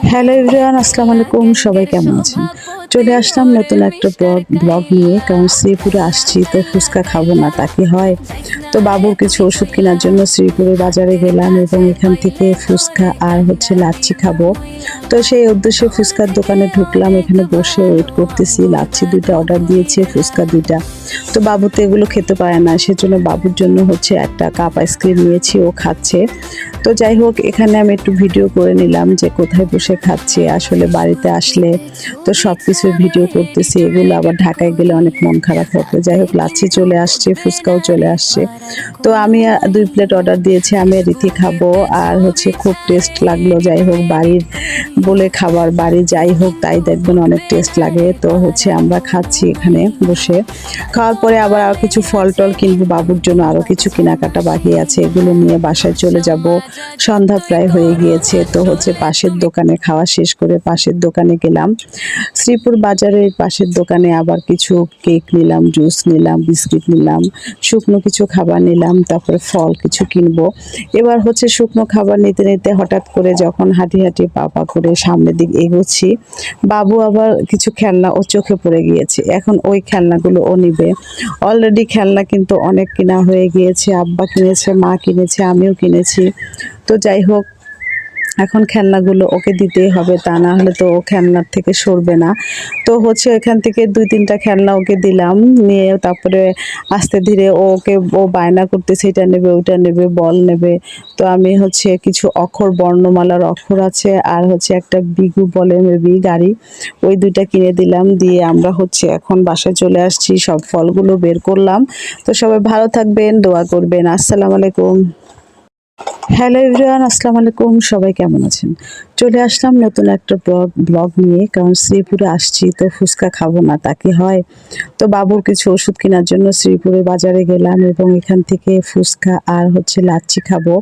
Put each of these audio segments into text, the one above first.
Hello everyone, আসসালামু আলাইকুম। সবাই কেমন আছেন? চলে আসলাম নতুন একটা ব্লগ নিয়ে। কারণ শ্রীপুরে আসছি, তো ফুচকা খাবো না তা কি হয়? তো বাবুর কিছু ওষুধ কেনার জন্য শ্রীপুরে বাজারে গেলাম এবং এখান থেকে ফুচকা আর লাচ্ছি খাবো। তো সেই উদ্দেশ্যে ফুচকার দোকানে ঢুকলাম। এখানে বসে ওয়েট করতেছি। লাচ্ছি 2টা অর্ডার দিয়েছি, ফুচকা 2টা। তো বাবু তো এগুলো খেতে পারে না, সেজন্য বাবুর জন্য একটা কাপ আইসক্রিম নিয়েছি, ও খাচ্ছে। তো যাই হোক, এখানে আমি একটু ভিডিও করে নিলাম যে কোথায় বসে খাচ্ছি। আসলে বাড়িতে আসলে তো সব কিছুর ভিডিও করতেছি, এগুলো আবার ঢাকায় গেলে অনেক মন খারাপ হবে। যাই হোক, লাচ্ছি চলে আসছে, ফুচকাও চলে আসছে। তো আমি 2 প্লেট অর্ডার দিয়েছি, আমি রীতি খাবো। আর খুব টেস্ট লাগলো। যাই হোক, বাড়ির বলে খাবার, বাড়ি যাই হোক তাই দেখবেন অনেক টেস্ট লাগে। তো আমরা খাচ্ছি এখানে বসে। খাওয়ার পরে আবার আরো কিছু ফল টল কিনবো বাবুর জন্য, আরো কিছু কেনাকাটা বাকি আছে, এগুলো নিয়ে বাসায় চলে যাব। সন্ধ্যা প্রায় হয়ে গিয়েছে। তো পাশের দোকানে খাওয়া শেষ করে পাশের দোকানে গেলাম। শ্রীপুর বাজারের পাশের দোকানে আবার কিছু কেক নিলাম, জুস নিলাম, বিস্কিট নিলাম, শুকনো কিছু খাবার নিলাম, তারপরে ফল কিছু কিনবো। এবার শুকনো খাবার নিতে নিতে হঠাৎ করে যখন হাঁটি হাঁটি পা পা করে সামনের দিক এগোচ্ছি, বাবু আবার কিছু খেলনা ও চোখে পড়ে গিয়েছে। এখন ওই খেলনাগুলো ও নিবে। অলরেডি খেলনা কিন্তু অনেক কেনা হয়ে গিয়েছে, আব্বা কিনেছে, মা কিনেছে, আমিও কিনেছি। তো যাই হোক, এখন খেলনাগুলো ওকে দিতেই হবে, তা না হলে তো ও খেলনার থেকে সরবে না। তো এখান থেকে 2-3টা খেলনা ওকে দিলাম, নিয়ে তারপরে আস্তে ধীরে ও বায়না করতেছে এটা নেবে, ওইটা নেবে, বল নেবে। তো আমি কিছু অক্ষর, বর্ণমালার অক্ষর আছে, আর একটা বিগু বলে মেবি গাড়ি, ওই 2টা কিনে দিলাম। দিয়ে আমরা এখন বাসায় চলে আসছি, সব ফলগুলো বের করলাম। তো সবাই ভালো থাকবেন, দোয়া করবেন। আসসালামু আলাইকুম। হ্যালো এভরিওয়ান, আসসালামু আলাইকুম। সবাই কেমন আছেন? চলে আসলাম নতুন একটা ব্লগ নিয়ে। কারণ শ্রীপুরে আসছি, তো ফুচকা খাবো না তা কি হয়? তো বাবুর কিছু ওষুধ কেনার জন্য শ্রীপুরে বাজারে গেলাম এবং এখান থেকে ফুচকা আর লাচ্ছি খাবো।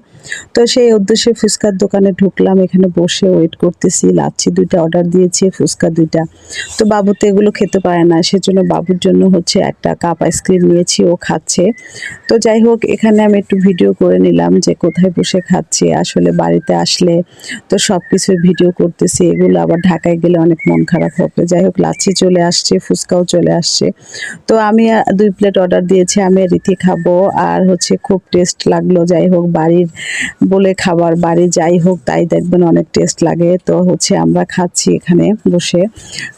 তো সেই উদ্দেশ্যে ফুচকার দোকানে ঢুকলাম। এখানে বসে ওয়েট করতেছি। লাচ্ছি 2টা অর্ডার দিয়েছি, ফুচকা 2টা। তো বাবু তো এগুলো খেতে পারে না, সেজন্য বাবুর জন্য একটা কাপ আইসক্রিম নিয়েছি, ও খাচ্ছে। তো যাই হোক, এখানে আমি একটু ভিডিও করে নিলাম যে কোথায় বসে খাচ্ছি। আসলে বাড়িতে আসলে তো সব কিছুর ভিডিও করতেছি, এগুলো আবার ঢাকায় গেলে অনেক মন খারাপ হবে। যাই হোক, লাচ্ছি চলে আসছে, ফুচকাও চলে আসছে। তো আমি 2 প্লেট অর্ডার দিয়েছি, আমি রীতি খাবো। আর খুব টেস্ট লাগলো। যাই হোক, বাড়ির বলে খাবার, বাড়ি যাই হোক তাই দেখবেন অনেক টেস্ট লাগে। তো আমরা খাচ্ছি এখানে বসে।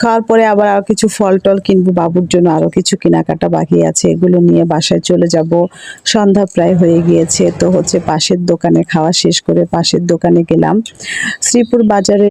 খাওয়ার পরে আবার আরো কিছু ফল টল কিনবো বাবুর জন্য, আরো কিছু কেনাকাটা বাকি আছে, এগুলো নিয়ে বাসায় চলে যাব। সন্ধ্যা প্রায় হয়ে গিয়েছে। তো পাশের দোকানে খাওয়া শেষ করে পাশের দোকানে গেলাম। শ্রীপুর বাজারে